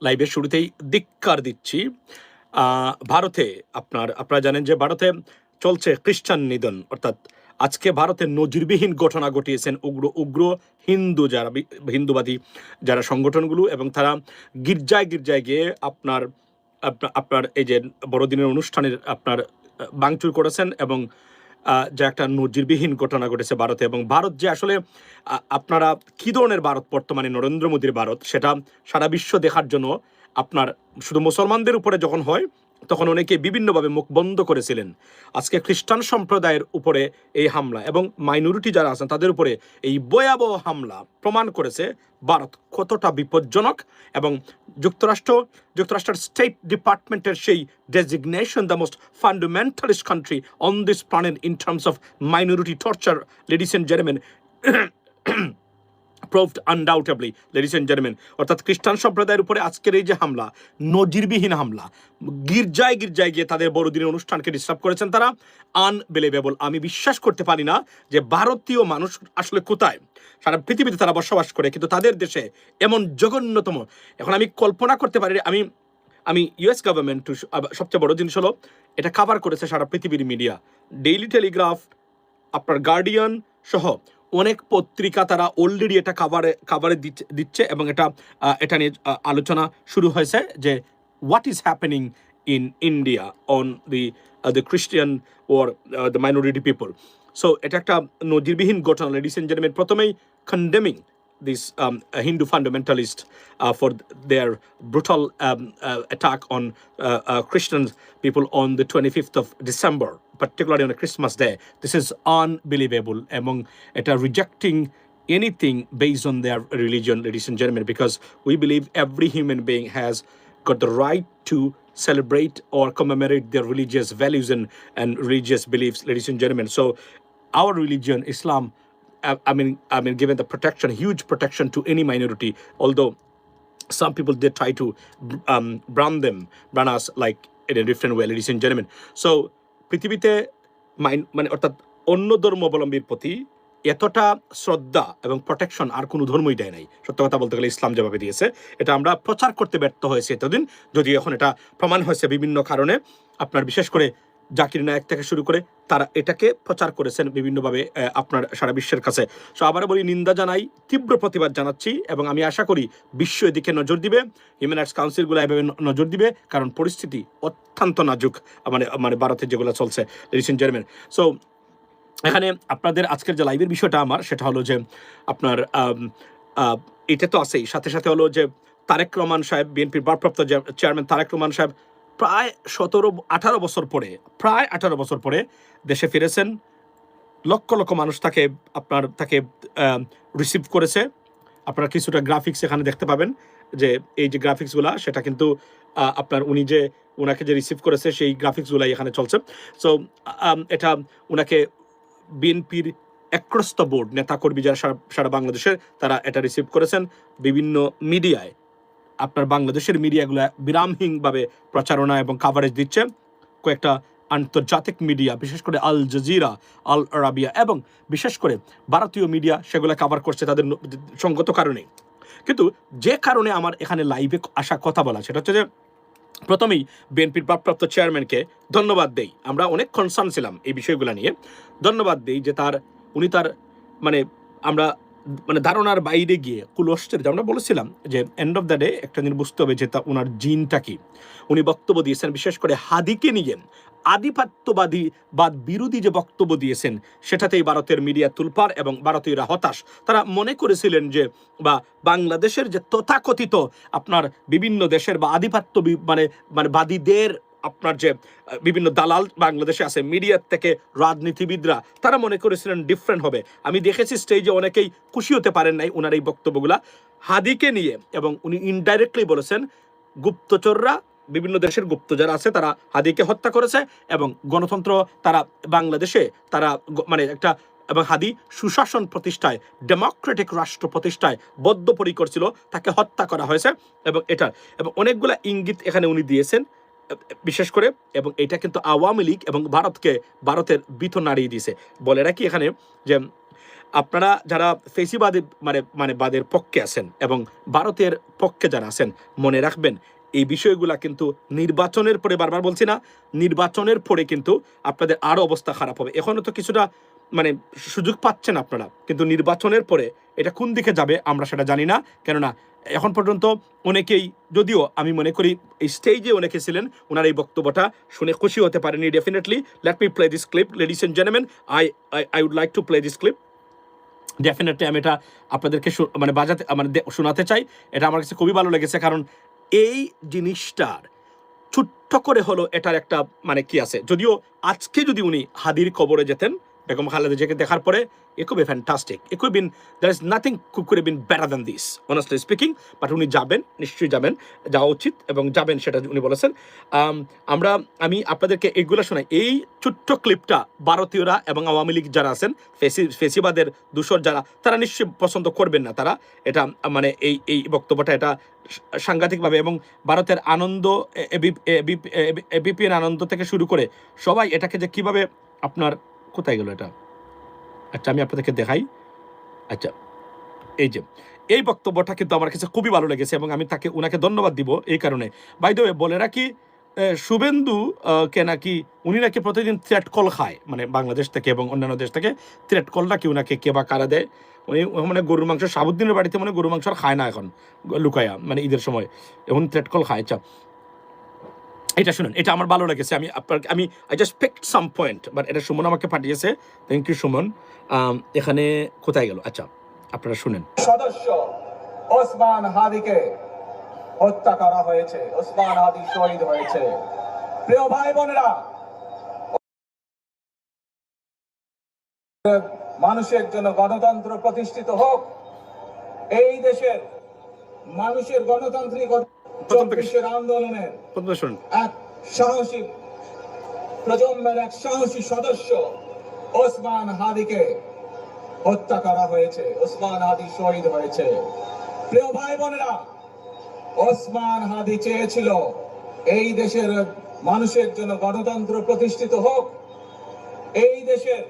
লাইভের শুরুতেই ধিক্কার দিচ্ছি। ভারতে আপনারা জানেন যে ভারতে চলছে খ্রিস্টান নিধন, অর্থাৎ আজকে ভারতে নজিরবিহীন ঘটনা ঘটিয়েছেন উগ্র উগ্র হিন্দুবাদী যারা সংগঠনগুলো, এবং তারা গির্জায় গির্জায় গিয়ে আপনার আপনার এই যে বড়দিনের অনুষ্ঠানের ভাঙচুর করেছেন, এবং যা একটা নজিরবিহীন ঘটনা ঘটেছে ভারতে। এবং ভারত যে আসলে আপনারা কী ধরনের ভারত বর্তমানে নরেন্দ্র মোদীর ভারত, সেটা সারা বিশ্ব দেখার জন্য আপনার শুধু মুসলমানদের উপরে যখন হয় তখন অনেকে বিভিন্নভাবে মুখ বন্ধ করেছিলেন। আজকে খ্রিস্টান সম্প্রদায়ের উপরে এই হামলা এবং মাইনরিটি যারা আছেন তাদের উপরে এই ভয়াবহ হামলা প্রমাণ করেছে ভারত কতটা বিপজ্জনক। এবং যুক্তরাষ্ট্রের স্টেট ডিপার্টমেন্টের সেই designation the most fundamentalist country on this planet in terms of minority torture, ladies and gentleman, proved undoubtedly, ladies and gentlemen, অর্থাৎ খ্রিস্টান সম্প্রদায়ের উপরে আজকের এই যে হামলা, নজিরবিহীন হামলা, গির্জায় গির্জায় গিয়ে তাদের বড়দিনের অনুষ্ঠানকে ডিস্টার্ব করেছেন তারা, আনবিলিভেবল। আমি বিশ্বাস করতে পারি না যে ভারতীয় মানুষ আসলে কোথায়, সারা পৃথিবীতে তারা বসবাস করে, কিন্তু তাদের দেশে এমন জঘন্যতম, এখন আমি কল্পনা করতে পারি। আমি ইউএস গভর্নমেন্ট, সবচেয়ে বড় জিনিস হলো এটা কাভার করেছে সারা পৃথিবীর মিডিয়া, ডেইলি টেলিগ্রাফ, আপনার গার্ডিয়ান সহ অনেক পত্রিকা তারা অলরেডি এটা কাভারে দিচ্ছে, এবং এটা নিয়ে আলোচনা শুরু হয়েছে যে what is happening in India on the Christian or the minority people. So এটা একটা নজিরবিহীন ঘটনা, লেডিস এন্ড জেন্টলম্যান। প্রথমেই condemning this Hindu fundamentalist for their brutal attack on Christian people on the 25th of December, particularly on a Christmas day. This is unbelievable. Among it are rejecting anything based on their religion, ladies and gentlemen, because we believe every human being has got the right to celebrate or commemorate their religious values and religious beliefs, ladies and gentlemen. So our religion, Islam, I mean, given the protection, huge protection to any minority, although some people they try to brand us like in a different way, ladies and gentlemen. So পৃথিবীতে মানে অর্থাৎ অন্য ধর্মাবলম্বীর প্রতি এতটা শ্রদ্ধা এবং protection আর কোনো ধর্মই দেয় নাই। সত্য কথা বলতে গেলে ইসলাম যেভাবে দিয়েছে, এটা আমরা প্রচার করতে ব্যর্থ হয়েছে এতদিন, যদি এখন এটা প্রমাণ হয়েছে বিভিন্ন কারণে। আপনার বিশেষ করে জাকির নায়েক থেকে শুরু করে তারা এটাকে প্রচার করেছেন বিভিন্নভাবে আপনার সারা বিশ্বের কাছে। সো আবারও বলি, নিন্দা জানাই, তীব্র প্রতিবাদ জানাচ্ছি, এবং আমি আশা করি বিশ্ব এদিকে নজর দিবে, হিউম্যান রাইটস কাউন্সিলগুলো এভাবে নজর দিবে, কারণ পরিস্থিতি অত্যন্ত নাজুক মানে ভারতে যেগুলো চলছে, লেডিস এন্ড জেন্টলম্যান। সো এখানে আপনাদের আজকের যে লাইভের বিষয়টা আমার, সেটা হলো যে আপনার এটা তো আছেই, সাথে সাথে হলো যে তারেক রহমান সাহেব, বিএনপির ভারপ্রাপ্ত চেয়ারম্যান তারেক রহমান সাহেব প্রায় 18 বছর পরে দেশে ফিরেছেন। লক্ষ লক্ষ মানুষ তাকে রিসিভ করেছে। আপনারা কিছুটা গ্রাফিক্স এখানে দেখতে পাবেন, যে এই যে গ্রাফিক্সগুলা, সেটা কিন্তু আপনার উনাকে যে রিসিভ করেছে সেই গ্রাফিক্সগুলাই এখানে চলছে। সো এটা উনাকে বিএনপির অ্যাক্রস দ্য বোর্ড নেতাকর্মী যারা সারা বাংলাদেশের, তারা এটা রিসিভ করেছেন। বিভিন্ন মিডিয়ায়, আপনার বাংলাদেশের মিডিয়াগুলো বিরামহীনভাবে প্রচারণা এবং কাভারেজ দিচ্ছে। কয়েকটা আন্তর্জাতিক মিডিয়া, বিশেষ করে আল জাজিরা, আল আরাবিয়া, এবং বিশেষ করে ভারতীয় মিডিয়া সেগুলো কাভার করছে তাদের সঙ্গত কারণে। কিন্তু যে কারণে আমার এখানে লাইভে আসা কথা বলা, সেটা হচ্ছে যে প্রথমেই বিএনপির ভারপ্রাপ্ত চেয়ারম্যানকে ধন্যবাদ দেই। আমরা অনেক কনসার্ন ছিলাম এই বিষয়গুলো নিয়ে, ধন্যবাদ দেই যে উনি আমরা ধারণার বাইরে গিয়ে কুলস্টের, আমরা বলেছিলাম যে এন্ড অফ দ্য ডে একটা জিনিস বুঝতে হবে যে ওনার জিনটা কি। উনি বক্তব্য দিয়েছেন, বিশেষ করে হাদিকে নিয়ে আধিপত্যবাদ বিরোধী যে বক্তব্য দিয়েছেন, সেটাতেই ভারতের মিডিয়া তুলপার এবং ভারতীয়রা হতাশ। তারা মনে করেছিলেন যে বাংলাদেশের যে তথাকথিত আপনার বিভিন্ন দেশের বা আধিপত্য বাদীদের আপনার যে বিভিন্ন দালাল বাংলাদেশে আছে, মিডিয়ার থেকে রাজনীতিবিদরা, তারা মনে করেছিলেন ডিফারেন্ট হবে। আমি দেখেছি স্টেজে অনেকেই খুশি হতে পারেন নাই ওনার এই বক্তব্যগুলা হাদিকে নিয়ে, এবং উনি ইনডাইরেক্টলি বলেছেন গুপ্তচররা, বিভিন্ন দেশের গুপ্ত যারা আছে তারা হাদিকে হত্যা করেছে, এবং গণতন্ত্র তারা বাংলাদেশে তারা একটা, এবং হাদি সুশাসন প্রতিষ্ঠায়, ডেমোক্রেটিক রাষ্ট্র প্রতিষ্ঠায় বদ্ধপরিকর ছিল, তাকে হত্যা করা হয়েছে। এবং অনেকগুলা ইঙ্গিত এখানে উনি দিয়েছেন বিশেষ করে, এবং এটা কিন্তু আওয়ামী লীগ এবং ভারতের ভিত নাড়িয়ে দিয়েছে। বলে রাখি এখানে যে আপনারা যারা ফেসিবাদী মানে মানে বাদের পক্ষে আছেন এবং ভারতের পক্ষে যারা আছেন, মনে রাখবেন এই বিষয়গুলা কিন্তু নির্বাচনের পরে, বারবার বলছি না, নির্বাচনের পরে কিন্তু আপনাদের আরো অবস্থা খারাপ হবে। এখনো তো কিছুটা মানে সুযোগ পাচ্ছেন আপনারা, কিন্তু নির্বাচনের পরে এটা কোন দিকে যাবে আমরা সেটা জানি না। কেননা এখন পর্যন্ত অনেকেই, যদিও আমি মনে করি এই স্টেজে অনেকে ছিলেন, ওনার এই বক্তব্যটা শুনে খুশি হতে পারেনি। Definitely let me play this clip, ladies and gentleman, I would like to play this clip. Definitely আমি এটা আপনাদেরকে মানে বাজাতে মানে শোনাতে চাই। এটা আমার কাছে খুবই ভালো লেগেছে, কারণ এই জিনিসটার ছোট্ট করে হলো এটার একটা মানে কি আছে। যদিও আজকে যদি উনি হাদির কবরে যেতেন বেগম খালেদা জিয়াকে দেখার পরে, it could be fantastic. It could have been, there is nothing could have been better than this, honestly speaking. But উনি যাবেন, নিশ্চয়ই যাবেন, যাওয়া উচিত এবং যাবেন, সেটা উনি বলেছেন। আমি আপনাদেরকে এগুলো শোনাই। এই ছোট্ট ক্লিপটা ভারতীয়রা এবং আওয়ামী লীগ যারা আছেন, ফেসিবাদের দূষর যারা, তারা নিশ্চয়ই পছন্দ করবেন না। তারা এটা মানে এই বক্তব্যটা এটা সাংঘাতিকভাবে, এবং ভারতের আনন্দ, এবিপিএন আনন্দ থেকে শুরু করে সবাই এটাকে যে কিভাবে আপনার, কোথায় গেল এটা, আচ্ছা আমি আপনাদেরকে দেখাই। আচ্ছা এই যে এই বক্তব্যটা কিন্তু আমার কাছে খুবই ভালো লেগেছে এবং আমি উনাকে ধন্যবাদ দিব এই কারণে। বাই দ্য ওয়ে, বলে রাখি শুভেন্দু কে নাকি উনি নাকি প্রতিদিন থ্রেট কল খায়, মানে বাংলাদেশ থেকে এবং অন্যান্য দেশ থেকে থ্রেট কল নাকি উনাকে কে বা কারা দেয়। উনি মানে গরুর মাংস, সাবুদ্দিনের বাড়িতে মানে গরুর মাংস আর খায় না এখন, লুকায়া, মানে ঈদের সময় এখন থ্রেট কল খায়। আচ্ছা এটা শুনুন, এটা আমার ভালো লেগেছে। আমি I just picked some point, but এটা সুমন আমাকে পাঠিয়েছে, থ্যাংক ইউ সুমন। এখানে কোথায় গেল, আচ্ছা আপনারা শুনেন। সদস্য ওসমান হাদিকে হত্যা করা হয়েছে, ওসমান হাদি শহীদ হয়েছে। প্রিয় ভাই বোনেরা, মানুষের জন্য গণতন্ত্র প্রতিষ্ঠিত হোক। এই দেশের মানুষের গণতান্ত্রিক আন্দোলনের এক সাহসী প্রজন্মের এক সাহসী সদস্য ওসমান হাদিকে হত্যা করা হয়েছে, ওসমান হাদি শহীদ হয়েছে। প্রিয় ভাই বোনেরা, ওসমান হাদি চেয়েছিল এই দেশের মানুষের জন্য গণতন্ত্র প্রতিষ্ঠিত হোক, এই দেশের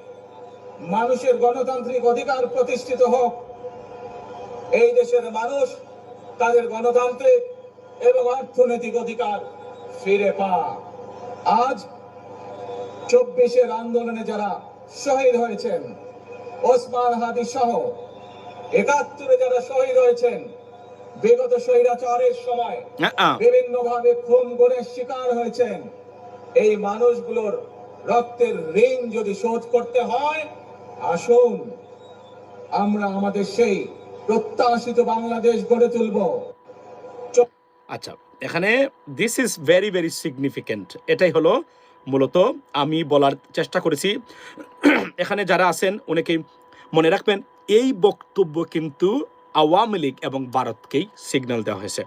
মানুষের গণতান্ত্রিক অধিকার প্রতিষ্ঠিত হোক, এই দেশের মানুষ তাদের গণতান্ত্রিক এবং অর্থনৈতিক অধিকার ফিরে পায়। আজ 24-এর আন্দোলনে যারা শহীদ হয়েছেন, ওসমান হাদি সহ 71-এ যারা শহীদ হয়েছেন, বিগত স্বৈরাচারের সময় বিভিন্ন ভাবে খুন গুমের শিকার হয়েছেন, এই মানুষগুলোর রক্তের ঋণ যদি শোধ করতে হয়, আসুন আমরা আমাদের সেই প্রত্যাশিত বাংলাদেশ গড়ে তুলব। আচ্ছা এখানে this is very very significant. এটাই হলো মূলত আমি বলার চেষ্টা করেছি। এখানে যারা আছেন অনেকেই মনে রাখবেন, এই বক্তব্য কিন্তু আওয়ামী লীগ এবং ভারতকেই সিগন্যাল দেওয়া হয়েছে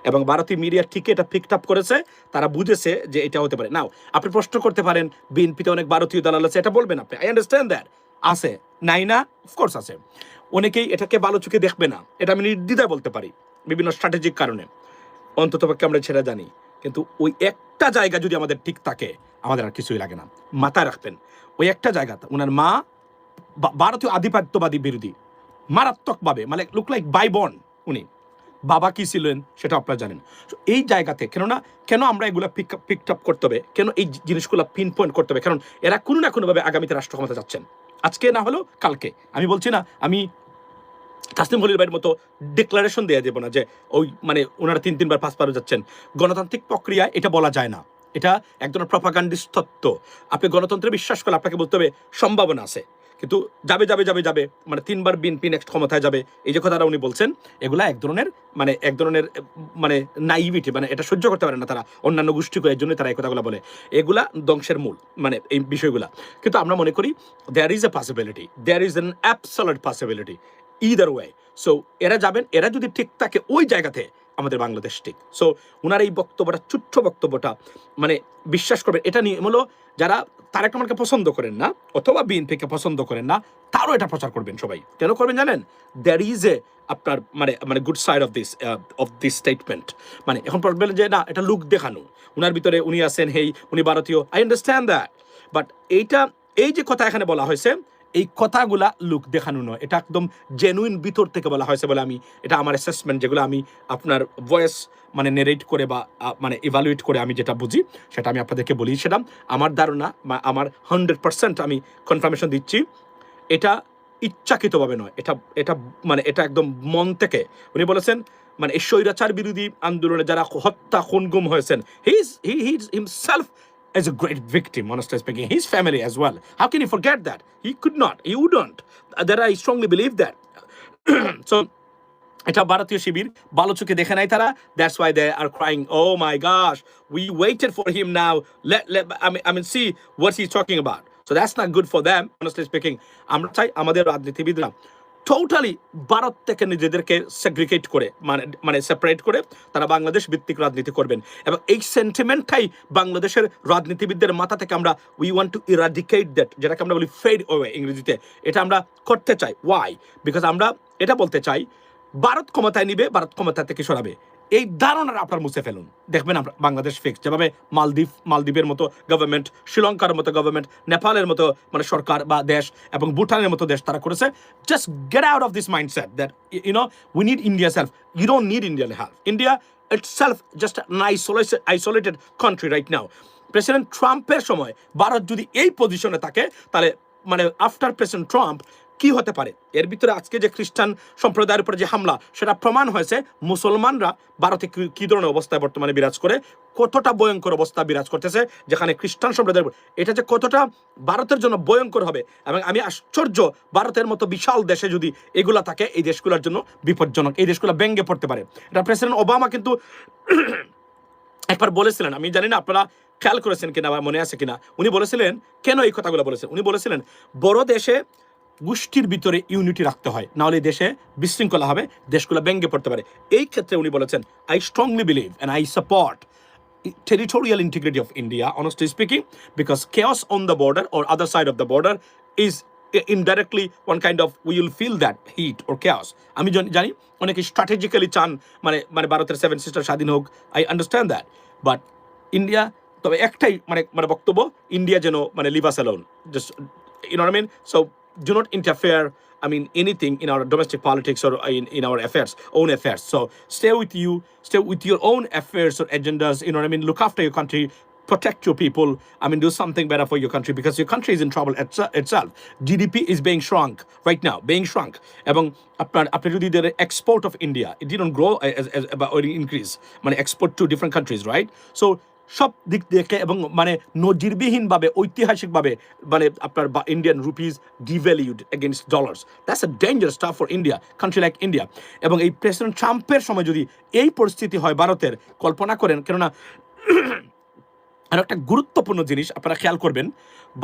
এবং ভারতীয় মিডিয়া ঠিক এটা পিক আপ করেছে, তারা বুঝেছে যে এটা হতে পারে। নাও আপনি প্রশ্ন করতে পারেন বিএনপিতে অনেক ভারতীয় দালাল আছে, এটা বলবেন আপনি, আই আন্ডারস্ট্যান্ড দ্যাট, আছে নাই না, অফকোর্স আছে। অনেকেই এটাকে ভালো চোখে দেখবে না, এটা আমি নির্দ্বিধায় বলতে পারি, বিভিন্ন স্ট্র্যাটেজিক কারণে, অন্ততপক্ষে আমরা সেটা জানি। কিন্তু ওই একটা জায়গা যদি আমাদের ঠিক থাকে, আমাদের আর কিছুই লাগে না। মাথায় রাখবেন, ওই একটা জায়গা, ওনার মা ভারতীয় আধিপত্যবাদী বিরোধী মারাত্মকভাবে, মানে লুক লাইক বাই বর্ন, উনি বাবা কি ছিলেন সেটা আপনারা জানেন। এই জায়গাতে কেন আমরা এগুলো পিক আপ করতে হবে, কেন এই জিনিসগুলো পিন পয়েন্ট করতে হবে, কারণ এরা কোনো না কোনোভাবে আগামীতে রাষ্ট্র ক্ষমতা যাচ্ছেন, আজকে না হলেও কালকে। আমি বলছি না, আমি তাসনিম খলিল ভাইয়ের মতো ডিক্লারেশন দিয়ে দেবো না যে ওই মানে ওনারা 3-3বার 5বারও যাচ্ছেন। গণতান্ত্রিক প্রক্রিয়া এটা বলা যায় না, এটা এক ধরনের প্রপাগান্ডিস্ট তত্ত্ব। আপনি গণতন্ত্রে বিশ্বাস করলে আপনাকে বলতে হবে সম্ভাবনা আছে, কিন্তু যাবে যাবে যাবে যাবে মানে 3বার বিএনপি নেক্সট ক্ষমতায় যাবে, এই যে কথাটা উনি বলছেন, এগুলা এক ধরনের মানে নাইভিটি, মানে এটা সহ্য করতে পারে না তারা, অন্যান্য গোষ্ঠী এর জন্য তারা এই কথাগুলো বলে, এগুলা ধ্বংসের মূল, মানে এই বিষয়গুলা। কিন্তু আমরা মনে করি there is a possibility, there is an absolute possibility either way. So এরা যাবেন, এরা যদি ঠিক থাকে ওই জায়গাতে আমাদের বাংলাদেশ ঠিক। সো ওনার এই বক্তব্যটা, ছোট্ট বক্তব্যটা, মানে বিশ্বাস করবেন, এটা নিয়ে হলো যারা তারেক রহমানকে পছন্দ করেন না অথবা বিএনপিকে পছন্দ করেন না, তারও এটা প্রচার করবেন। সবাই কেন করবেন জানেন? দ্যার ইজ এ আপনার মানে good side of this statement. মানে এখন বলবেন যে না এটা লুক দেখানো, উনার ভিতরে উনি আছেন, হেই উনি ভারতীয়, আই আন্ডারস্ট্যান্ড দ্যাট, বাট এই যে কথা এখানে বলা হয়েছে, এই কথাগুলা লুক দেখানো নয়, এটা একদম জেনুইন ভিতর থেকে বলা হয়েছে বলে আমি, এটা আমার অ্যাসেসমেন্ট, যেগুলো আমি আপনার ভয়েস মানে নেরেট করে বা মানে ইভালুয়েট করে আমি যেটা বুঝি সেটা আমি আপনাদেরকে বলি। সেটা আমার ধারণা বা আমার 100% আমি কনফার্মেশন দিচ্ছি, এটা ইচ্ছাকৃতভাবে নয়, এটা এটা মানে এটা একদম মন থেকে। উনি বলেছেন মানে এই স্বৈরাচার বিরোধী আন্দোলনে যারা হত্যা খুন গুম হয়েছেন, he himself is a great victim, honestly speaking. His family as well. How can you forget that? He could not. He wouldn't. That I strongly believe that. So, এটা ভারতীয় শিবির ভালো চোখে দেখে নাই তারা, that's why they are crying, oh my gosh, we waited for him now, I mean see what he's talking about. So that's not good for them, honestly speaking. আমরা চাই আমাদের রাজনীতিবিদরা টোটালি ভারত থেকে নিজেদেরকে সেগ্রিগেট করে মানে সেপারেট করে তারা বাংলাদেশ ভিত্তিক রাজনীতি করবেন, এবং এই সেন্টিমেন্টটাই বাংলাদেশের রাজনীতিবিদদের মাথা থেকে আমরা we want to eradicate that, যেটাকে আমরা বলি ফেড ওয়ে ইংরেজিতে, এটা আমরা করতে চাই। ওয়াই? বিকজ আমরা এটা বলতে চাই ভারত ক্ষমতায় নিবে, ভারত ক্ষমতা থেকে সরাবে, এই ধারণাটা আপনার মুছে ফেলুন, দেখবেন আমরা বাংলাদেশ ফিক্স। যেভাবে মালদ্বীপের মতো গভর্নমেন্ট, শ্রীলঙ্কার মতো গভর্নমেন্ট, নেপালের মতো মানে সরকার বা দেশ, এবং ভুটানের মতো দেশ তারা করেছে, just get out of this mindset that we need India self. You don't need Indian help. India itself just an isolated country right now. President ট্রাম্পের সময় ভারত যদি এই পজিশনে থাকে, তাহলে মানে আফটার প্রেসিডেন্ট ট্রাম্প কি হতে পারে? এর ভিতরে আজকে যে খ্রিস্টান সম্প্রদায়ের উপরে যে হামলা, সেটা প্রমাণ হয়েছে মুসলমানরা ভারতে কি ধরনের অবস্থায় বর্তমানে বিরাজ করে, কতটা ভয়ঙ্কর অবস্থা বিরাজ করতেছে, যেখানে খ্রিস্টান সম্প্রদায়ের এটা যে কতটা ভারতের জন্য ভয়ঙ্কর হবে। এবং আমি আশ্চর্য, ভারতের মতো বিশাল দেশে যদি এগুলা থাকে, এই দেশগুলোর জন্য বিপজ্জনক, এই দেশগুলো ভেঙে পড়তে পারে। এটা প্রেসিডেন্ট ওবামা কিন্তু একবার বলেছিলেন, আমি জানি না আপনারা খেয়াল করেছেন কিনা বা মনে আছে কিনা, উনি বলেছিলেন, কেন এই কথাগুলো বলেছেন, উনি বলেছিলেন বড় দেশে গোষ্ঠীর ভিতরে ইউনিটি রাখতে হয়, নাহলে দেশে বিশৃঙ্খলা হবে, দেশগুলো ভেঙে পড়তে পারে। এই ক্ষেত্রে উনি বলেছেন, I strongly believe and I support territorial integrity of India, honestly speaking, because chaos on the border or other side of the border is indirectly one kind of, we will feel that heat or chaos. আমি জানি অনেকে strategically চান মানে ভারতের 7 sister স্বাধীন হোক, I understand that, but India, তবে একটাই মানে বক্তব্য, ইন্ডিয়া যেন মানে live us alone, just you know what I mean? So do not interfere, I mean, anything in our domestic politics or in our own affairs. So stay with your own affairs or agendas, you know what I mean? Look after your country, protect your people, I mean, do something better for your country, because your country is in trouble itself. GDP is being shrunk right now, এবং আপনার যদি the export of India, it didn't grow or increase, মানে export to different countries, right? So সব দিক থেকে এবং মানে নজিরবিহীনভাবে ঐতিহাসিকভাবে মানে আপনার Indian rupees devalued against dollars, that's a dangerous stuff for India, country like India. এবং এই প্রেসিডেন্ট ট্রাম্পের সময় যদি এই পরিস্থিতি হয় ভারতের, কল্পনা করেন, কেননা আর একটা গুরুত্বপূর্ণ জিনিস আপনারা খেয়াল করবেন,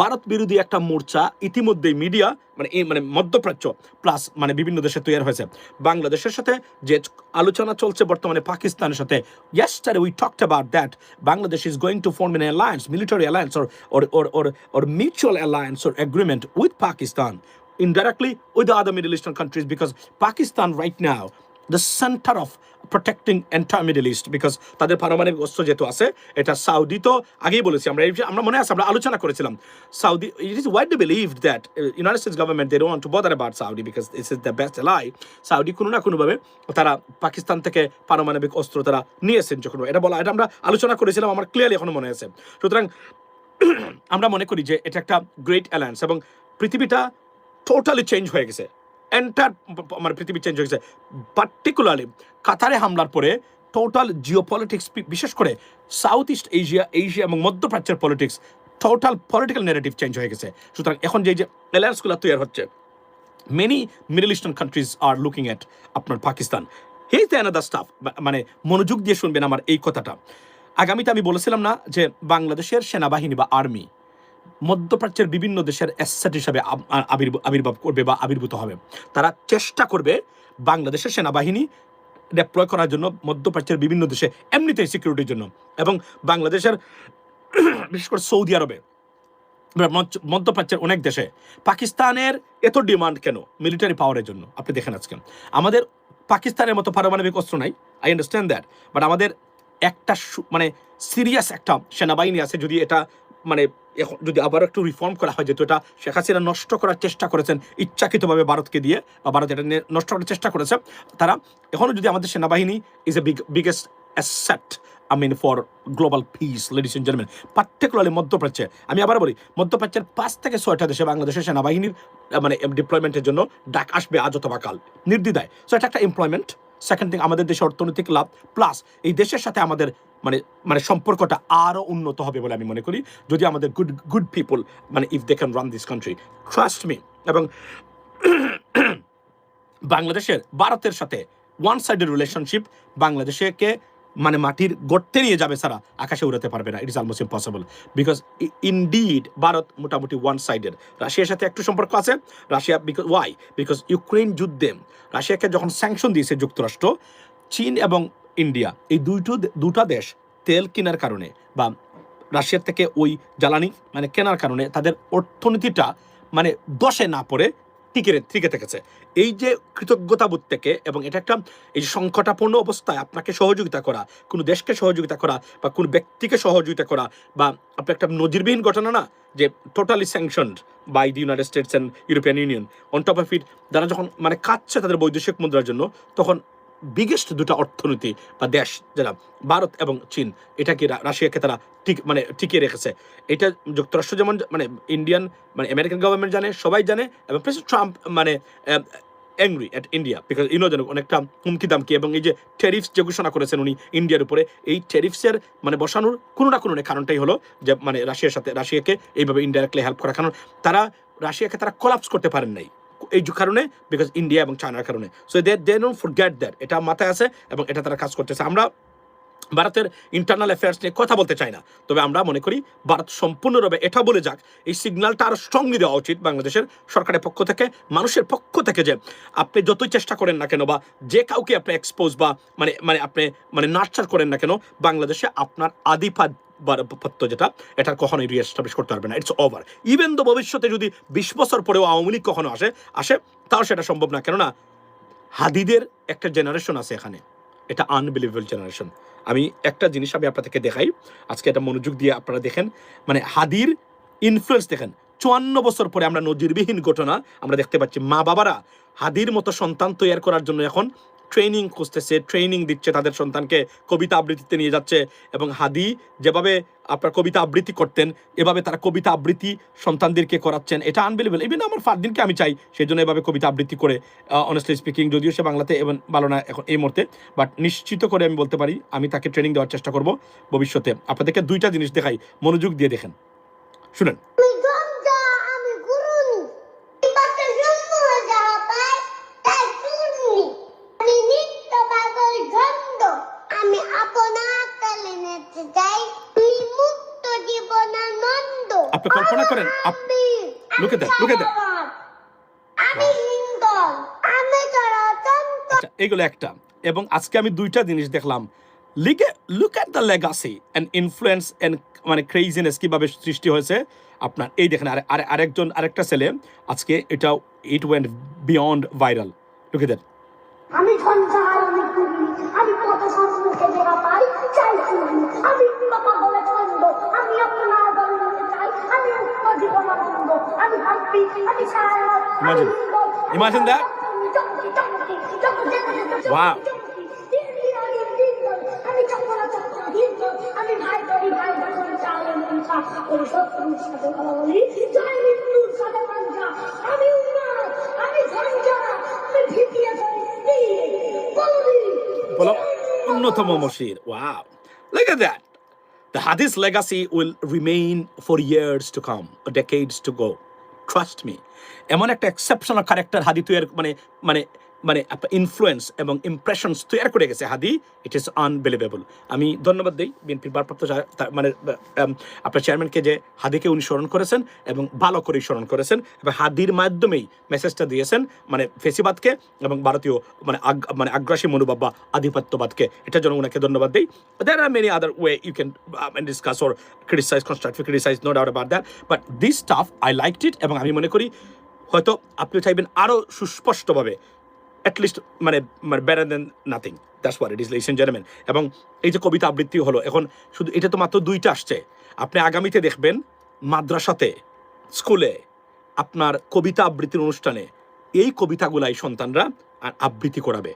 ভারত বিরোধী একটা মোর্চা ইতিমধ্যেই মিডিয়া মানে মধ্যপ্রাচ্য প্লাস মানে বিভিন্ন দেশে তৈরি হয়েছে। বাংলাদেশের সাথে যে আলোচনা চলছে বর্তমানে পাকিস্তানের সাথে, yesterday we talked about that Bangladesh is going to form an alliance, military alliance or mutual alliance or agreement with Pakistan, indirectly with the other Middle Eastern countries, because Pakistan right now the center of protecting entire Middle East, because তাদের পারমাণবিক অস্ত্র যেহেতু আছে, এটা Southee তো আগেই বলেছি আমরা মনে আছে, আমরা আলোচনা করেছিলাম Southee, it is widely believed that United States government, they don't want to bother about Saudi because this is the best ally. Saudi কোনো না কোনোভাবে তারা পাকিস্তান থেকে পারমাণবিক অস্ত্র তারা নিয়েছেন, যখন এটা আমরা আলোচনা করেছিলাম, আমার ক্লিয়ারলি এখনো মনে আছে। সুতরাং আমরা মনে করি যে এটা একটা গ্রেট অ্যালায়েন্স, এবং পৃথিবীটা টোটালি চেঞ্জ হয়ে গেছে, এন্টার মানে পৃথিবী চেঞ্জ হয়ে গেছে, পার্টিকুলারলি কাতারে হামলার পরে টোটাল জিওপলিটিক্স, বিশেষ করে সাউথ ইস্ট এশিয়া এবং মধ্যপ্রাচ্যের politics, total political narrative change হয়ে গেছে। সুতরাং এখন যে অ্যালায়েন্সগুলো তৈরি হচ্ছে, many Middle Eastern countries are looking at আপনার Pakistan. Has the another stuff, মানে মনোযোগ দিয়ে শুনবেন আমার এই কথাটা। আগামীতে আমি বলেছিলাম না যে বাংলাদেশের সেনাবাহিনী বা আর্মি মধ্যপ্রাচ্যের বিভিন্ন দেশের অ্যাসেট হিসাবে আবির্ভাব করবে বা আবির্ভূত হবে। তারা চেষ্টা করবে বাংলাদেশের সেনাবাহিনী ডেপ্লয় করার জন্য মধ্যপ্রাচ্যের বিভিন্ন দেশে, এমনিতেই সিকিউরিটির জন্য, এবং বাংলাদেশের বিশেষ করে সৌদি আরবে, মধ্যপ্রাচ্যের অনেক দেশে পাকিস্তানের এত ডিমান্ড কেন? মিলিটারি পাওয়ারের জন্য। আপনি দেখেন আজকে আমাদের পাকিস্তানের মতো পারমাণবিক অস্ত্র নাই, আই আন্ডারস্ট্যান্ড দ্যাট, বাট আমাদের একটা মানে সিরিয়াস একটা সেনাবাহিনী আছে। যদি এটা মানে এখন যদি আবার একটু রিফর্ম করা হয়, যেহেতু এটা শেখ হাসিনা নষ্ট করার চেষ্টা করেছেন ইচ্ছাকৃতভাবে ভারতকে দিয়ে, বা ভারত এটা নষ্ট করার চেষ্টা করেছে তারা, এখনও যদি আমাদের সেনাবাহিনী is a biggest asset for global peace, ladies and gentleman, particularly মধ্যপ্রাচ্যে। আমি আবার বলি, মধ্যপ্রাচ্যের 5 থেকে 6টা দেশে বাংলাদেশের সেনাবাহিনীর ডিপ্লয়মেন্টের জন্য ডাক আসবে আজ অথবা কাল, নির্দ্বিধায়। সো এটা একটা এমপ্লয়মেন্ট। সেকেন্ড থিং, আমাদের দেশে অর্থনৈতিক লাভ, প্লাস এই দেশের সাথে আমাদের সম্পর্কটা আরও উন্নত হবে বলে আমি মনে করি, যদি আমাদের good people if they can run this country, trust me. এবং বাংলাদেশের ভারতের সাথে ওয়ান সাইডেড রিলেশনশিপ বাংলাদেশকে মাটির গর্তে নিয়ে যাবে ছাড়া আকাশে উড়াতে পারবে না। It is almost impossible, because indeed Bharat মোটামুটি ওয়ান সাইডেড। রাশিয়ার সাথে একটু সম্পর্ক আছে, রাশিয়া বিকজ ইউক্রেন যুদ্ধে রাশিয়াকে যখন স্যাংশন দিয়েছে যুক্তরাষ্ট্র, চীন এবং ইন্ডিয়া, এই দুটা দেশ তেল কেনার কারণে বা রাশিয়ার থেকে ওই জ্বালানি কেনার কারণে তাদের অর্থনীতিটা দশে না পড়ে টিকে থেকেছে। এই যে কৃতজ্ঞতাবোধ থেকে, এবং এটা একটা এই সংকটাপন্ন অবস্থায় আপনাকে সহযোগিতা করা, কোনো দেশকে সহযোগিতা করা বা কোনো ব্যক্তিকে সহযোগিতা করা, বা আপনার একটা নজিরবিহীন ঘটনা না, যে totally sanctioned by the United States and European Union, on top of it যারা যখন কাটছে তাদের বৈদেশিক মুদ্রার জন্য, তখন বিগেস্ট দুটা অর্থনীতি বা দেশ যারা ভারত এবং চীন, এটাকে রাশিয়াকে তারা টিকিয়ে রেখেছে। এটা যুক্তরাষ্ট্র যেমন ইন্ডিয়ান আমেরিকান গভর্নমেন্ট জানে, সবাই জানে, এবং president Trump angry at India, because যেন অনেকটা হুমকি দামকি, এবং এই যে ট্যারিফস যে ঘোষণা করেছেন উনি ইন্ডিয়ার উপরে, এই ট্যারিফসের বসানোর কোনো না কোনো কারণটাই হলো যে রাশিয়াকে এইভাবে ইনডাইরেক্টলি হেল্প করা, কারণ রাশিয়াকে তারা কোলাপস করতে পারেন নাই এই কারণে, বিকজ ইন্ডিয়া এবং চায়নার কারণে। So they don't forget that, এটা মাথায় আছে এবং এটা তারা কাজ করতেছে। আমরা ভারতের ইন্টারনাল অ্যাফেয়ার্স নিয়ে কথা বলতে চাই না, তবে আমরা মনে করি ভারত সম্পূর্ণভাবে এটা বলে যাক, এই সিগন্যালটা আরো স্ট্রংলি দেওয়া উচিত বাংলাদেশের সরকারের পক্ষ থেকে, মানুষের পক্ষ থেকে, যে আপনি যতই চেষ্টা করেন না কেন, বা যে কাউকে আপনি এক্সপোজ বা আপনি নার্চার করেন না কেন, বাংলাদেশে আপনার আধিপত্য যেটা, এটা কখনোই রিএস্টাবলিশ করতে পারবে না। It's over. ইভেন তো ভবিষ্যতে যদি 20 বছর পরেও আওয়ামী লীগ কখনো আসে তাও সেটা সম্ভব না, কেননা হাদিদের একটা জেনারেশন আছে এখানে, এটা আনবিলিভেবল জেনারেশন। আমি একটা জিনিস আপনাদেরকে দেখাই, আজকে এটা মনোযোগ দিয়ে আপনারা দেখেন, হাদির ইনফ্লুয়েন্স দেখেন। 54 বছর পরে আমরা নজিরবিহীন ঘটনা আমরা দেখতে পাচ্ছি, মা বাবারা হাদির মতো সন্তান তৈরি করার জন্য এখন ট্রেনিং খুঁজতেছে, ট্রেনিং দিচ্ছে তাদের সন্তানকে, কবিতা আবৃত্তিতে নিয়ে যাচ্ছে, এবং হাদি যেভাবে আপনার কবিতা আবৃত্তি করতেন, এভাবে তারা কবিতা আবৃত্তি সন্তানদেরকে করাচ্ছেন। এটা আনবিলিভেবল। ইভেন আমার ফারদিনকে আমি চাই সেই জন্য এভাবে কবিতা আবৃত্তি করে, অনেস্টলি স্পিকিং, যদিও সে বাংলাতে এবং ভালো না এখন এই মুহূর্তে, বাট নিশ্চিত করে আমি বলতে পারি আমি তাকে ট্রেনিং দেওয়ার চেষ্টা করব ভবিষ্যতে। আপনাদেরকে 2টা জিনিস দেখাই, মনোযোগ দিয়ে দেখেন, শুনেন। আপনি কল্পনা করেন, look at that. আচ্ছা, এইগুলো একটা। এবং আজকে আমি 2টা জিনিস দেখলাম, look at the legacy and influence and craziness কিভাবে সৃষ্টি হয়েছে আপনার। এই দেখেন আরেকটা ছেলে আজকে, এটা it went beyond viral. Look at that. আমি ঝঞ্ঝার আমি কত সম্মুখে দেখা পাই চাই আমি বাবা বলে ছন্দ আমি আপনার দলকে চাই আমি জীবন আনন্দ আমি হ্যাপি আমি Imagine that. Wow. আমি চক্করা আমি ভাই ওর শত্রুর সাথে কথা বলি জয় মৃত্যুর সাথে পাঞ্জা আমি আমি ঝঞ্ঝা আমি ভিপিয়ে Unnotomo Moshir. Wow. Look at that. The Hadith legacy will remain for years to come, or decades to go. Trust me. এমন একটা এক্সেপশনাল ক্যারেক্টার হাদি তৈরি ইনফ্লুয়েন্স এবং ইমপ্রেশনস তৈরি করে গেছে হাদি। It is unbelievable. আমি ধন্যবাদ দিই বিএনপির ভারপ্রাপ্ত আপনার চেয়ারম্যানকে, যে হাদিকে উনি স্মরণ করেছেন এবং ভালো করেই স্মরণ করেছেন, এবং হাদির মাধ্যমেই মেসেজটা দিয়েছেন ফেসিবাদকে এবং ভারতীয় আগ্রাসী মনোভাব বা আধিপত্যবাদকে। এটার জন্য ওনাকে ধন্যবাদ দিই। There are many other way you can discuss or criticize, constructive criticize, no doubt about that, but this stuff I liked it, এবং আমি মনে করি হয়তো আপনি চাইবেন আরো সুস্পষ্টভাবে, at least better than nothing. That's what it is, ladies and gentlemen. এবং এই যে কবিতা আবৃত্তি হলো, এখন শুধু এটা তো মাত্র 2টা আসছে, আপনি আগামীতে দেখবেন মাদ্রাসাতে, স্কুলে, আপনার কবিতা আবৃত্তির অনুষ্ঠানে এই কবিতাগুলাই সন্তানরা আবৃত্তি করাবে।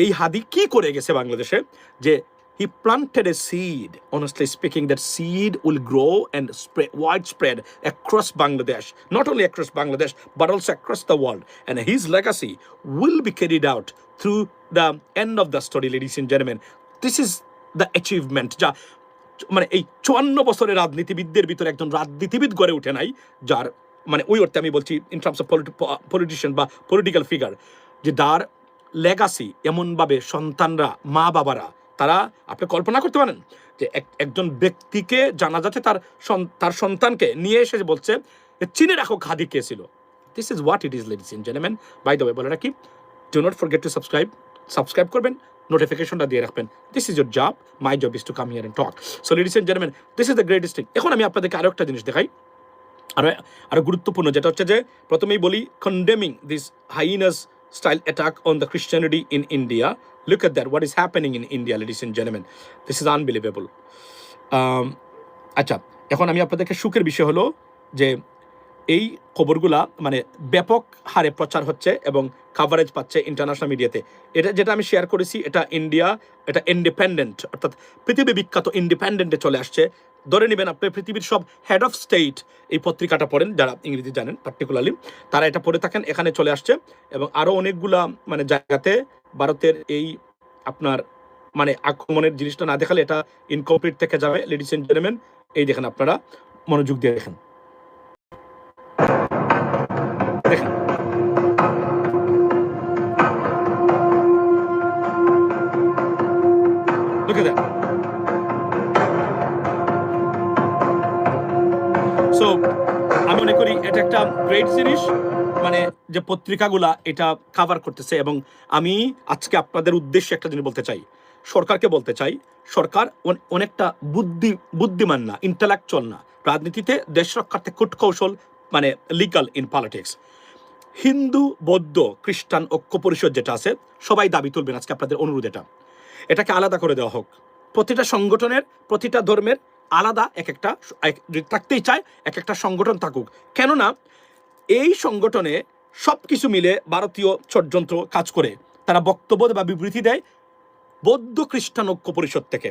এই হাদি কি করে গেছে বাংলাদেশে, যে he planted a seed, honestly speaking, that seed will grow and spread widespread across Bangladesh, not only across Bangladesh but also across the world, and his legacy will be carried out through the end of the story. Ladies and gentlemen, this is the achievement যা মানে এই 54 বছরের রাজনীতিবিদদের ভিতরে একজন রাজনীতিবিদ গড়ে ওঠে নাই, যার মানে ওই অর্থে আমি বলছি ইন টার্মস অফ পলিটিশিয়ান বা পলিটিক্যাল ফিগার, যে তার লেগাসি এমনভাবে সন্তানরা, মা বাবারা, তারা আপনি কল্পনা করতে পারেন যে একজন ব্যক্তিকে জানা যাচ্ছে তার সন্তানকে নিয়ে এসে বলছে চিনে রাখো খাদি কে ছিল। This is what it is ladies and gentleman. By the way বলে রাখি, do not forget to subscribe করবেন, নোটিফিকেশনটা দিয়ে রাখবেন। This is your job, my job is to come here and talk. So ladies and gentleman, this is the greatest thing. এখন আমি আপনাদেরকে আরো একটা জিনিস দেখাই, আরো গুরুত্বপূর্ণ, যেটা হচ্ছে যে প্রথমেই বলি condemning this হাইনাস style attack on the Christianity in India. Look at that, what is happening in India, ladies and gentlemen. This is unbelievable. আচ্ছা, এখন আমি আপনাদেরকে সুখের বিষয় হলো যে এই খবরগুলা মানে ব্যাপক হারে প্রচার হচ্ছে এবং কাভারেজ পাচ্ছে ইন্টারন্যাশনাল মিডিয়াতে। এটা যেটা আমি শেয়ার করেছি, এটা এটা ইন্ডিপেন্ডেন্ট, অর্থাৎ পৃথিবী বিখ্যাত ইন্ডিপেন্ডেন্টে চলে আসছে। ধরে নেবেন আপনি পৃথিবীর সব হেড অফ স্টেট এই পত্রিকাটা পড়েন, যারা ইংরেজি জানেন পার্টিকুলারলি, তারা এটা পড়ে থাকেন, এখানে চলে আসছে। এবং আরও অনেকগুলা মানে জায়গাতে ভারতের এই আপনার মানে আক্রমণের জিনিসটা না দেখালে এটা ইনকমপ্লিট থেকে যাবে। লেডিস এন্ড জেন্টলম্যান, এই দেখেন, আপনারা মনোযোগ দিয়ে দেখেন, দেখেন look at that. So আমি মনে করি এটা একটা গ্রেট জিনিস, মানে যে পত্রিকাগুলা এটা কভার করতেছে। এবং আমি আজকে আপনাদের উদ্দেশ্যে একটা জিনিস বলতে চাই, সরকারকে বলতে চাই, সরকার অনেকটা বুদ্ধিমান না, ইন্টেলেকচুয়াল না। রাজনীতিতে দেশ রক্ষার্থে কূটকৌশল মানে লিগাল ইন পলিটিক্স। হিন্দু, বৌদ্ধ, খ্রিস্টান ঐক্য পরিষদ যেটা আছে, সবাই দাবি তুলবেন আজকে আপনাদের অনুরোধ, এটাকে আলাদা করে দেওয়া হোক। প্রতিটা সংগঠনের, প্রতিটা ধর্মের আলাদা একটা যদি থাকতেই চায় একটা সংগঠন থাকুক। কেননা এই সংগঠনে সব কিছু মিলে ভারতীয় ষড়যন্ত্র কাজ করে, তারা বক্তব্য বা বিবৃতি দেয় বৌদ্ধ খ্রিস্টান ঐক্য পরিষদ থেকে।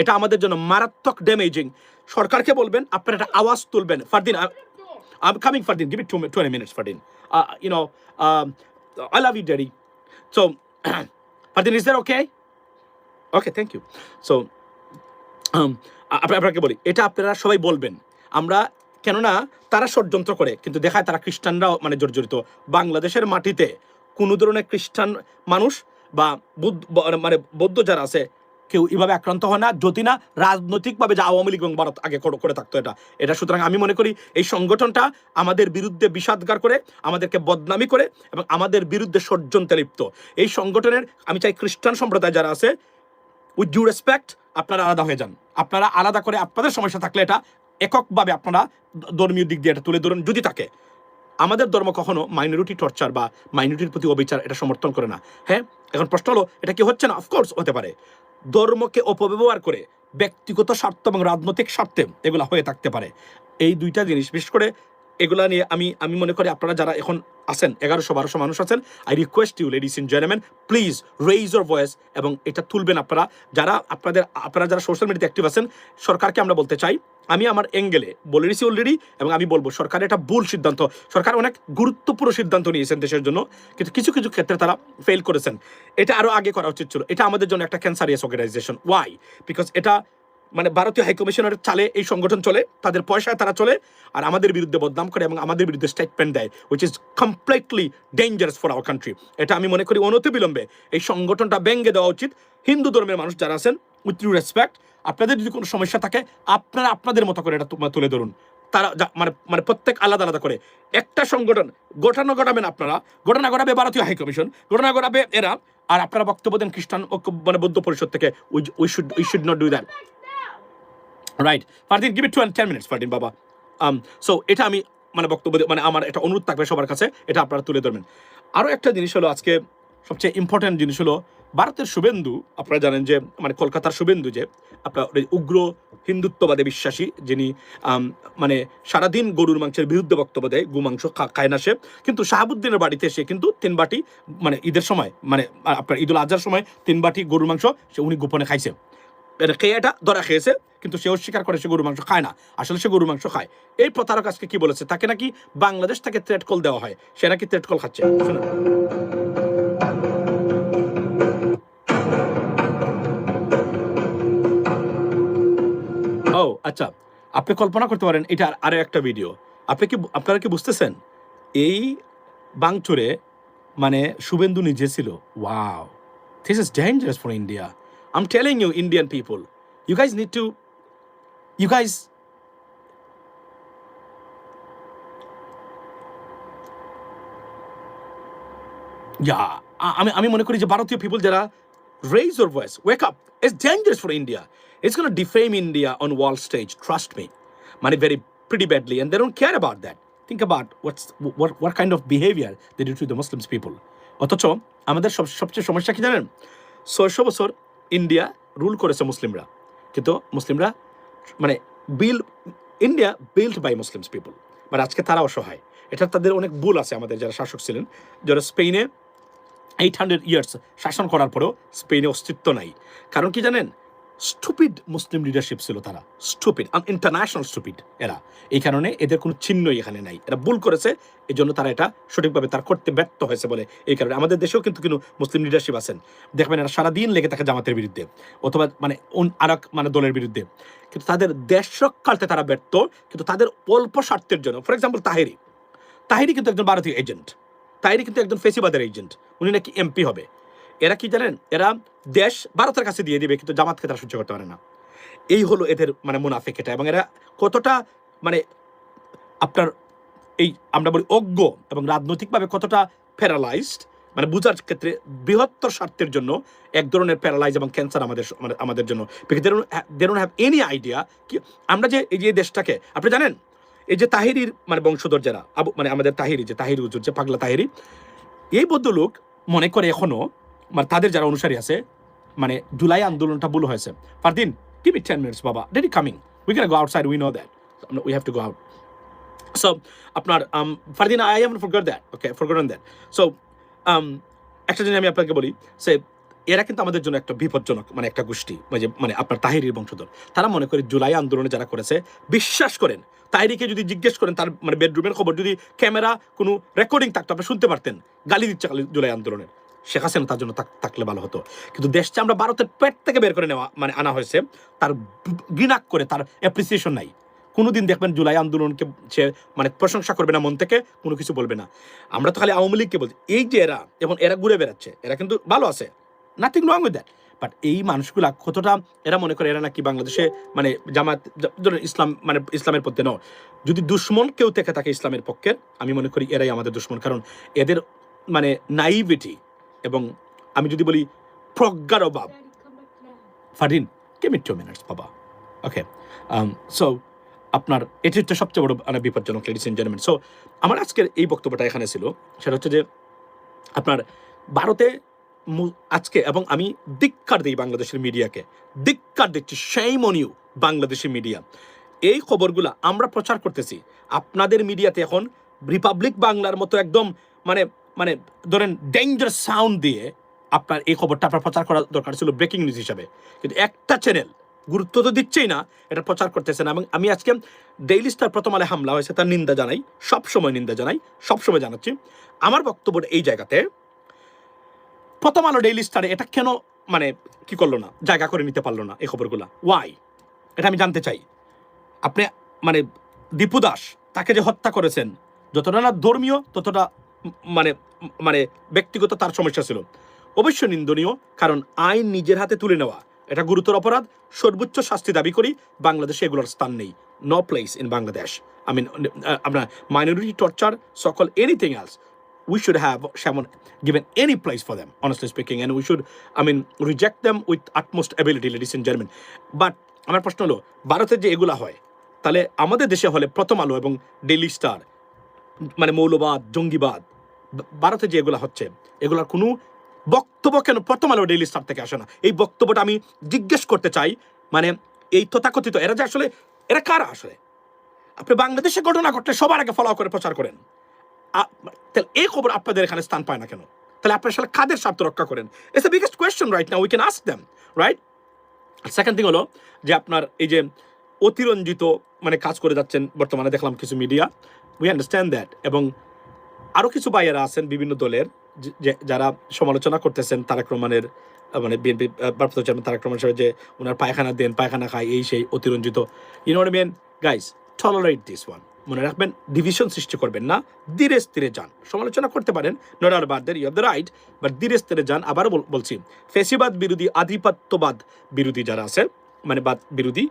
এটা আমাদের জন্য মারাত্মক ড্যামেজিং। সরকারকে বলবেন আপনারা একটা আওয়াজ তুলবেন। Fardin, I'm coming, Fardin. Give me 20 minutes, Fardin. I love you, Daddy. So, Fardin, is that okay? Okay, thank you. So, আপনাকে বলি, এটা আপনারা সবাই বলবেন। আমরা কেননা তারা ষড়যন্ত্র করে, কিন্তু দেখায় তারা খ্রিস্টানরাও মানে জর্জরিত। বাংলাদেশের মাটিতে কোনো ধরনের খ্রিস্টান মানুষ বা মানে বৌদ্ধ যারা আছে কেউ এভাবে আক্রান্ত হয় না, যদি না রাজনৈতিকভাবে যে আওয়ামী লীগ এবং ভারত আগে করে থাকতো এটা। সুতরাং আমি মনে করি এই সংগঠনটা আমাদের বিরুদ্ধে বিষাদগার করে, আমাদেরকে বদনামি করে এবং আমাদের বিরুদ্ধে ষড়যন্ত্রে লিপ্ত। এই সংগঠনের আমি চাই খ্রিস্টান সম্প্রদায় যারা আছে, উইথ ডিউ রেসপেক্ট, আপনারা আলাদা হয়ে যান। আপনারা আলাদা করে আপনাদের সমস্যা থাকলে এটা এককভাবে আপনারা ধর্মীয় দিক দিয়ে এটা তুলে ধরুন যদি থাকে। আমাদের ধর্ম কখনো মাইনরিটি টর্চার বা মাইনরিটির প্রতি অবিচার এটা সমর্থন করে না। হ্যাঁ, এখন প্রশ্ন হলো এটা কি হচ্ছে না? অফকোর্স হতে পারে। ধর্মকে অপব্যবহার করে ব্যক্তিগত স্বার্থ এবং রাজনৈতিক স্বার্থে এগুলা হয়ে থাকতে পারে। এই দুইটা জিনিস বিশেষ করে এগুলা নিয়ে আমি মনে করি আপনারা যারা এখন আছেন 1100-1200 মানুষ আছেন, I request you ladies and gentleman, please raise your voice এবং এটা তুলবেন আপনারা যারা সোশ্যাল মিডিয়াতে অ্যাক্টিভ আছেন। সরকারকে আমরা বলতে চাই, আমি আমার অ্যাঙ্গেলে বলে দিয়েছি অলরেডি এবং আমি বলবো সরকারের এটা ভুল সিদ্ধান্ত। সরকার অনেক গুরুত্বপূর্ণ সিদ্ধান্ত নিয়েছেন দেশের জন্য, কিন্তু কিছু কিছু ক্ষেত্রে তারা ফেল করেছেন। এটা আরও আগে করা উচিত ছিল। এটা আমাদের জন্য একটা ক্যান্সারিয়াস অর্গানাইজেশন। ওয়াই? বিকজ এটা মানে ভারতীয় হাইকমিশনের চালে এই সংগঠন চলে, তাদের পয়সায় তারা চলে, আর আমাদের বিরুদ্ধে বদনাম করে এবং আমাদের বিরুদ্ধে স্টেটমেন্ট দেয়, which is completely dangerous for our country. এটা আমি মনে করি অনতিবিলম্বে এই সংগঠনটা ভেঙে দেওয়া উচিত। হিন্দু ধর্মের মানুষ যারা আছেন, উইথ ডিউ রেসপেক্ট, আপনাদের যদি কোনো সমস্যা থাকে আপনারা আপনাদের মতো করে এটা তুলে ধরুন। তারা মানে প্রত্যেক আলাদা আলাদা করে একটা সংগঠন ঘটনা ঘটাবেন আপনারা, ঘটনা ঘটাবে ভারতীয় হাইকমিশন, ঘটনা ঘটাবে এরা, আর আপনারা বক্তব্য দেন খ্রিস্টান মানে বৌদ্ধ পরিষদ থেকে। We should not do that, right? Fardin, give it 10 minutes, Fardin বাবা। সো এটা আমি মানে বক্তব্য মানে আমার একটা অনুরোধ থাকবে সবার কাছে, এটা আপনারা তুলে ধরবেন। আরও একটা জিনিস হলো, আজকে সবচেয়ে ইম্পর্টেন্ট জিনিস হলো ভারতের শুভেন্দু। আপনারা জানেন যে মানে কলকাতার শুভেন্দু যে আপনার উগ্র হিন্দুত্ববাদে বিশ্বাসী, যিনি মানে সারাদিন গরুর মাংসের বিরুদ্ধে বক্তব্য দেয়, গোমাংস খায় না সে, কিন্তু শাহাবুদ্দিনের বাড়িতে এসে কিন্তু 3 বাটি মানে ঈদের সময় মানে আপনার ঈদুল আজহার সময় 3 বাটি গরুর মাংস সে উনি গোপনে খাইছে। খেয়ে এটা ধরা খেয়েছে, কিন্তু সে অস্বীকার করে সে গরুর মাংস খায় না, আসলে সে গরুর মাংস খায়। এই প্রতারক আজকে কি বলেছে, তাকে নাকি বাংলাদেশ থেকে থ্রেট কল দেওয়া হয়, সে নাকি থ্রেট কল খাচ্ছে। শুনুন। ও আচ্ছা, আপনি কল্পনা করতে পারেন এটা আরো একটা ভিডিও। আপনারা কি বুঝতেছেন এই বাংচুরে মানে শুভেন্দু নিজে ছিল? Wow, this is dangerous for India. I'm telling you, Indian people, you guys need to, you guys, আমি মনে করি যে ভারতীয় পিপল যারা raise your voice, wake up, it's dangerous for India, it's going to defame India on world stage, trust me, মানে very pretty badly, and they don't care about that. Think about what kind of behavior they do to the Muslims people. অথচ আমাদের সবচেয়ে সমস্যা কি জানেন, 600 বছর India rule করেছে মুসলিমরা, কিন্তু মুসলিমরা মানে India build by Muslims people, but আজকে তারা অসহায়। এটা তাদের অনেক ভুল আছে, আমাদের যারা শাসক ছিলেন, যারা স্পেনে 800 ইয়ার্স শাসন করার পরেও স্পেনে অস্তিত্ব নাই। কারণ কি জানেন, স্টুপিড মুসলিম লিডারশিপ ছিল, তারা স্টুপিড, ইন্টারন্যাশনাল স্টুপিড এরা। এই কারণে এদের কোনো চিহ্নই এখানে নাই, এরা ভুল করেছে, এই জন্য তারা এটা সঠিকভাবে তার করতে ব্যর্থ হয়েছে বলে। এই কারণে আমাদের দেশেও কিন্তু মুসলিম লিডারশিপ আছেন, দেখবেন এরা সারাদিন লেগে থাকে জামাতের বিরুদ্ধে অথবা মানে আর এক মানে দলের বিরুদ্ধে, কিন্তু তাদের দেশ রক্ষার্থে তারা ব্যর্থ, কিন্তু তাদের অল্প স্বার্থের জন্য। ফর এক্সাম্পল তাহিরি কিন্তু একজন ভারতীয় এজেন্ট, তাহিরি কিন্তু একজন ফেসিবাদের এজেন্ট, উনি নাকি এমপি হবে। এরা কি জানেন, এরা দেশ ভারতের কাছে দিয়ে দিবে, কিন্তু জামাতকে তারা সহ্য করতে পারে না। এই হলো এদের মানে মুনাফিক এটা। এবং এরা কতটা মানে আপনার এই আমরা বলি অজ্ঞ এবং রাজনৈতিকভাবে কতটা প্যারালাইজড, মানে বুঝার ক্ষেত্রে বৃহত্তর স্বার্থের জন্য এক ধরনের প্যারালাইজ এবং ক্যান্সার আমাদের জন্য। They don't have any idea কি আমরা যে এই যে দেশটাকে, আপনি জানেন এই যে তাহিরির মানে বংশধর যারা মানে আমাদের তাহিরি হুজুর যে পাগলা তাহিরি, এই ভদ্রলোক মনে করে এখনো মানে তাদের যারা অনুসারী আছে মানে জুলাই আন্দোলনটা ভুল হয়েছে। ফারদিন, give me 10 minutes বাবা, daddy coming, we can go outside, we know that, we have to go out. So আপনার Fardin, I have forgotten that. So একটা জিনিস আমি আপনাকে বলি, সে এরা কিন্তু আমাদের জন্য একটা বিপজ্জনক মানে একটা গোষ্ঠী, মানে আপনার তাহিরির বংশধর। তারা মনে করে জুলাই আন্দোলনে যারা করেছে, বিশ্বাস করেন তাহিরিকে যদি জিজ্ঞেস করেন তার মানে বেডরুমের খবর, যদি ক্যামেরা কোনো রেকর্ডিং থাকতো আপনি শুনতে পারতেন, গালি দিচ্ছে জুলাই আন্দোলনের। শেখ হাসিনা তার জন্য থাকলে ভালো হতো, কিন্তু দেশটা আমরা ভারতের পেট থেকে বের করে নেওয়া মানে আনা হয়েছে, তার ঘৃণা করে, তার অ্যাপ্রিসিয়েশন নাই। কোনোদিন দেখবেন জুলাই আন্দোলনকে সে মানে প্রশংসা করবে না, মন থেকে কোনো কিছু বলবে না। আমরা তো খালি আওয়ামী লীগকে বলছি। এই যে এরা ঘুরে বেড়াচ্ছে, এরা কিন্তু ভালো আছে, nothing wrong with that, but এই মানুষগুলা কতটা এরা মনে করে এরা নাকি বাংলাদেশে মানে জামাত ইসলাম মানে ইসলামের পক্ষে নয়। যদি দুশ্মন কেউ থেকে থাকে ইসলামের পক্ষে, আমি মনে করি এরাই আমাদের দুশ্মন। কারণ এদের মানে নাইভিটি এবং আমি যদি বলি প্রজ্ঞার অভাব। ফারদিন, give me 2 minutes বাবা, ওকে। সো আপনার এটি হচ্ছে সবচেয়ে বড় মানে বিপজ্জনক, লেডিস এন্ড জেন্টলম্যান। সো আমার আজকের এই বক্তব্যটা এখানে ছিল, সেটা হচ্ছে যে আপনার ভারতে আজকে, এবং আমি ধিক্কার দিই বাংলাদেশের মিডিয়াকে, ধিক্কার দিচ্ছি, shame on you Bangladeshi media. এই খবরগুলা আমরা প্রচার করতেছি, আপনাদের মিডিয়াতে এখন রিপাবলিক বাংলার মতো একদম মানে মানে ধরেন ডেঞ্জারাস সাউন্ড দিয়ে আপনার এই খবরটা আপনার প্রচার করা দরকার ছিল ব্রেকিং নিউজ হিসাবে, কিন্তু একটা চ্যানেল গুরুত্ব তো দিচ্ছেই না, এটা প্রচার করতেছে না। এবং আমি আজকে ডেইলি স্টার প্রথম আলে হামলা হয়েছে তার নিন্দা জানাই, সবসময় নিন্দা জানাই, সবসময় জানাচ্ছি। আমার বক্তব্যটা এই জায়গাতে, প্রথম আলো ডেইলি স্টারে এটা কেন মানে কি করলো না, জায়গা করে নিতে পারলো না এই খবরগুলা, ওয়াই, এটা আমি জানতে চাই। আপনি মানে দীপু দাস তাকে যে হত্যা করেছেন, যতটা না ধর্মীয় ততটা মানে মানে ব্যক্তিগত তার সমস্যা ছিল, অবশ্যই নিন্দনীয়। কারণ আইন নিজের হাতে তুলে নেওয়া এটা গুরুতর অপরাধ, সর্বোচ্চ শাস্তি দাবি করি। বাংলাদেশে এগুলোর স্থান নেই, no place in Bangladesh. I mean আপনার মাইনরিটি টর্চার, সকল anything else, we should have given any place for them, honestly speaking, and we should, I mean, reject them with utmost ability, ladies and gentlemen. But আমার প্রশ্ন হলো, ভারতে যে এগুলা হয়, তাহলে আমাদের দেশে হলে প্রথম আলো এবং ডেইলি স্টার মানে মৌলবাদ, জঙ্গিবাদ, ভারতে যে এগুলা হচ্ছে, এগুলার কোনো বক্তব্য কেন প্রথম আলো ডেইলি স্টার থেকে আসে না? এই বক্তব্যটা আমি জিজ্ঞেস করতে চাই। মানে এই তথাকথিত এরা যে আসলে এরা কারা আসলে? আপনি বাংলাদেশে ঘটনা ঘটলে সবার আগে ফলো করে প্রচার করেন, তাহলে এই খবর আপনাদের এখানে স্থান পায় না কেন? তাহলে আপনি আসলে কাদের স্বার্থ রক্ষা করেন? It's the biggest question right now, we can ask them, right? Second thing হলো যে আপনার এই যে অতিরঞ্জিত মানে কাজ করে যাচ্ছেন বর্তমানে দেখলাম কিছু মিডিয়া, উই আন্ডারস্ট্যান্ড দ্যাট, এবং আরও কিছু ভাইয়েরা আছেন বিভিন্ন দলের যারা সমালোচনা করতেছেন তারেক রহমানের, মানে বিএনপি ভারপ্রাপ্ত চেয়ারম্যান তারেক রহমান সাহেব যে ওনার পায়খানা দেন, পায়খানা খায়, এই সেই অতিরঞ্জিত, you know what I mean guys, tolerate this one. মনে রাখবেন, ডিভিশন সৃষ্টি করবেন না, ধীরে স্থিরে যান। সমালোচনা করতে পারেন, নট আর বাদ, you have the right, but ধীরে স্থিরে যান। আবারও বলছি, ফেসিবাদ বিরোধী, আধিপত্যবাদ বিরোধী যারা আছে, মানে বাদ বিরোধী,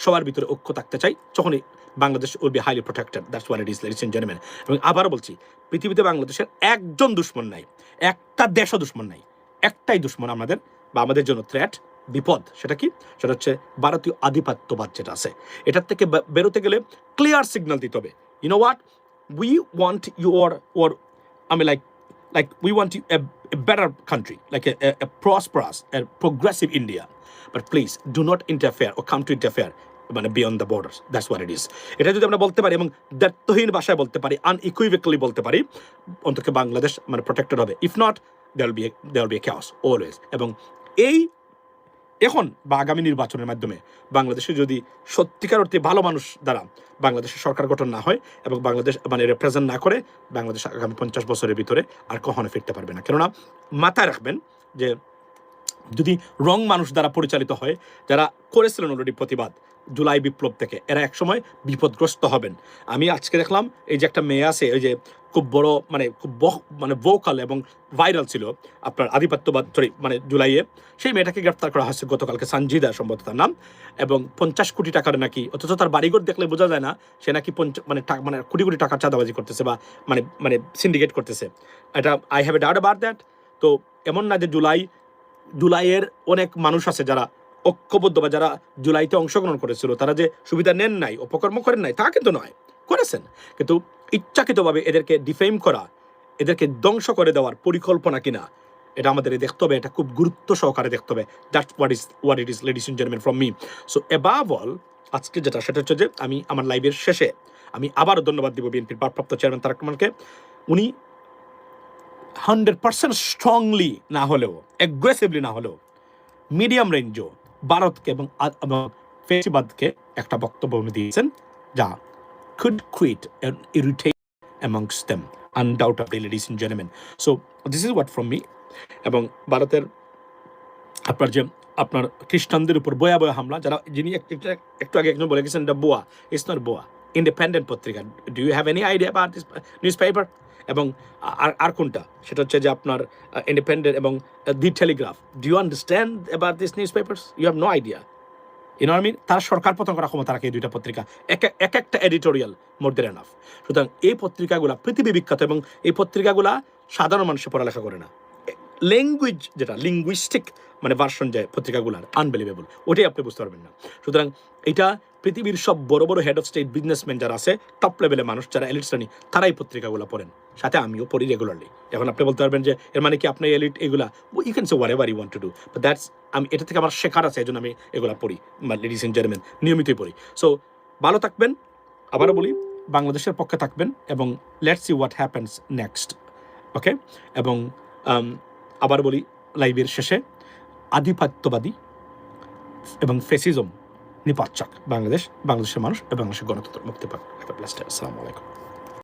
সবার ভিতরে ঐক্য থাকতে চাই, যখনই Bangladesh will be highly protected, that's what it is, ladies and gentleman. এবং আবারও বলছি, পৃথিবীতে বাংলাদেশের একজন দুশ্মন নাই, একটা দেশও দুশ্মন নাই, একটাই দুশ্মন আমাদের বা আমাদের জন্য থ্রেট, বিপদ। সেটা কি? সেটা হচ্ছে ভারতীয় আধিপত্যবাদ যেটা আছে। এটার থেকে বেরোতে গেলে ক্লিয়ার সিগন্যাল দিতে হবে, you know what, we want your I mean like we want a better country, like a prosperous, a progressive India, but please do not interfere or come to interfere মানে beyond the borders. That's what it is. এটা যদি আমরা বলতে পারি এবং দ্ব্যর্থহীন ভাষায় বলতে পারি, unequivocally বলতে পারি, অন্তত বাংলাদেশ মানে প্রোটেক্টেড হবে। If not, there will be a chaos always. এবং এই এখন বা আগামী নির্বাচনের মাধ্যমে বাংলাদেশে যদি সত্যিকার অর্থে ভালো মানুষ দ্বারা বাংলাদেশের সরকার গঠন না হয় এবং বাংলাদেশ মানে রিপ্রেজেন্ট না করে, বাংলাদেশ আগামী 50 বছরের ভিতরে আর কখনো ফিরতে পারবে না। কেননা মাথায় রাখবেন যে যদি রং মানুষ দ্বারা পরিচালিত হয়, যারা করেছিলেন অলরেডি প্রতিবাদ জুলাই বিপ্লব থেকে, এরা একসময় বিপদগ্রস্ত হবেন। আমি আজকে দেখলাম এই যে একটা মেয়ে আছে, ওই যে খুব বড় মানে খুব মানে ভোকাল এবং ভাইরাল ছিল আপনার আধিপত্যবাদ মানে জুলাইয়ে, সেই মেয়েটাকে গ্রেফতার করা হয়েছে গতকালকে, সঞ্জিদা সম্ভবত তার নাম, এবং 50 কোটি টাকার নাকি, অথচ তার বাড়িঘর দেখলে বোঝা যায় না সে নাকি মানে কোটি কোটি টাকার চাঁদাবাজি করতেছে বা মানে সিন্ডিকেট করতেছে। এটা I have a doubt about that. তো এমন না যে জুলাইয়ের অনেক মানুষ আছে যারা ঐক্যবদ্ধ বা যারা জুলাইতে অংশগ্রহণ করেছিল তারা যে সুবিধা নেন নাই, অপকর্ম করেন নাই, তা কিন্তু নয়, করেছেন। কিন্তু ইচ্ছাকৃতভাবে এদেরকে ডিফেম করা, এদেরকে ধ্বংস করে দেওয়ার পরিকল্পনা কিনা, এটা আমাদের দেখতে হবে, এটা খুব গুরুত্ব সহকারে দেখতে হবে। That's what it is ladies and gentleman from me. So above all আজকে যেটা সেটা হচ্ছে যে আমি আমার লাইভের শেষে আমি আবারও ধন্যবাদ দিব বিএনপির ভারপ্রাপ্ত চেয়ারম্যান তারেক রহমানকে। উনি 100% স্ট্রংলি না হলেও, অ্যাগ্রেসিভলি না হলেও, মিডিয়াম রেঞ্জও ভারতকে এবং ফেসিবাদকে একটা বক্তব্য উনি দিয়েছেন যা could create an irritation amongst them, undoubtedly, ladies and gentlemen. So this is what from me. এবং ভারতের আপনার খ্রিস্টানদের উপর ভয়াবহ হামলা, যারা যিনি একটু আগে একজন বলে গেছেন বোয়া, ইটস নট বোয়া, ইন্ডিপেন্ডেন্ট পত্রিকা। Do you have any idea about this newspaper? এবং আর কোনটা, সেটা হচ্ছে যে আপনার ইন্ডিপেন্ডেন্ট এবং the Telegraph. Do you understand about this newspapers? You have no idea. You know I mean? তারা সরকার পতন করার ক্ষমতা রাখে এই দুইটা পত্রিকা, এক একটা এডিটোরিয়াল মোর দেন এনাফ। সুতরাং এই পত্রিকাগুলা পৃথিবী বিখ্যাত এবং এই পত্রিকাগুলা সাধারণ মানুষের পড়ালেখা করে না। ল্যাঙ্গুয়েজ যেটা লিঙ্গুইস্টিক মানে ভার্সন যে পত্রিকাগুলার, আনবিলিভেবল, ওটাই আপনি বুঝতে পারবেন না। সুতরাং এটা পৃথিবীর সব বড় বড় হেড অফ স্টেট বিজনেসম্যান যারা আছে, টপ লেভেলের মানুষ যারা এলিট শ্রেণী, তারাই পত্রিকাগুলো পড়েন, সাথে আমিও পড়ি রেগুলারলি। এখন আপনি বলতে পারবেন যে এর মানে কি আপনি এলিট এগুলা, you can say whatever you want to do, but that's, আমি এটা থেকে আমার শেখার আছে, এই জন্য আমি এগুলা পড়ি, লেডিস এন্ড জেন্টলম্যান, নিয়মিতই পড়ি। সো ভালো থাকবেন, আবারও বলি বাংলাদেশের পক্ষে থাকবেন, এবং let's see what happens next, okay? এবং আবার বলি লাইভের শেষে, আধিপত্যবাদী এবং ফেসিজম নিপাত চাক বাংলাদেশের মানুষ এবং বাংলাদেশের গণতন্ত্র মুক্তি পাক। আসসালামু আলাইকুম।